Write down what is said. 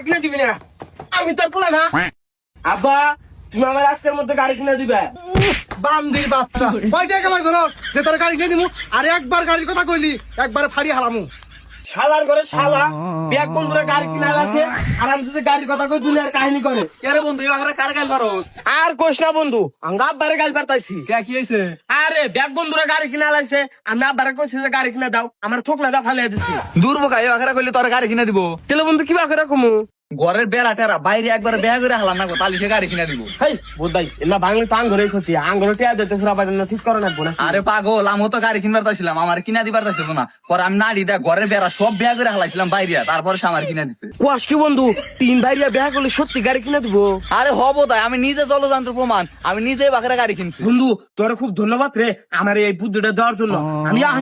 কিনে দিবি না, আমি তোর পোলা না। আব্বা তুমি আমার আজকের মধ্যে গাড়ি কিনে দিবে। বান্দির বাচ্চা কয় টাকা কামাই করস যে তোর গাড়ি কিনে দিমু? আর একবার গাড়ির কথা কইলি একবারে ফাড়ি হালামু। শালার ঘরে শালা ব্যাগ বন্ধুরা গাড়ি কিনা আছে, আর আমি যদি গাড়ির কথা কই দুনিয়ার কাহিনী করে। আরে বন্ধু এবার কার গাল পারস? আর কোশ না বন্ধু, আমি আব্বারে গাল পারতাইছি। কি হইছে? আরে ব্যাগ বন্ধুরা গাড়ি কিনা লাইছে, আমি আব্বারে কইছি যে গাড়ি কিনা দাও, আমার থোকলা দা ফালিয়ে দিছি। দুর্বকা এবার কইলি তোর গাড়ি কিনে দিব। তাহলে বন্ধু কি বাকি রকমু? ঘরের বেড়া টেরা বাইরে একবার বেয়া করে হালাম না গো, তাহলে সে গাড়ি কিনে দিব। হেই বোধাই না বাংলা তো আঙ্গরেই ক্ষতি, আঙ্গরে টিয়া দিতে পুরা বাড়ি না ঠিক করে রাখবো না। আরে পাগল, আমি তো গাড়ি কিনবার চাইছিলাম, আমার কিনা দিবার চাইছিল না। পরে আমি নাড়ি দেয়া ঘরের বেড়া সব বেয়া করে হালাইছিলাম বাইরে, তারপরে সে আমার কিনা দিছে। কোয়াস কি বন্ধু, তিন ভাইয়া বিয়া করলে সত্যি গাড়ি কিনে দিবো? আরে হবো তাই, আমি নিজে জলযন্ত্র প্রমাণ, আমি নিজেই বাকেরা গাড়ি কিনছি। বন্ধু তোর খুব ধন্যবাদ রে আমার এই বুদ্ধিটা দেওয়ার জন্য। আমি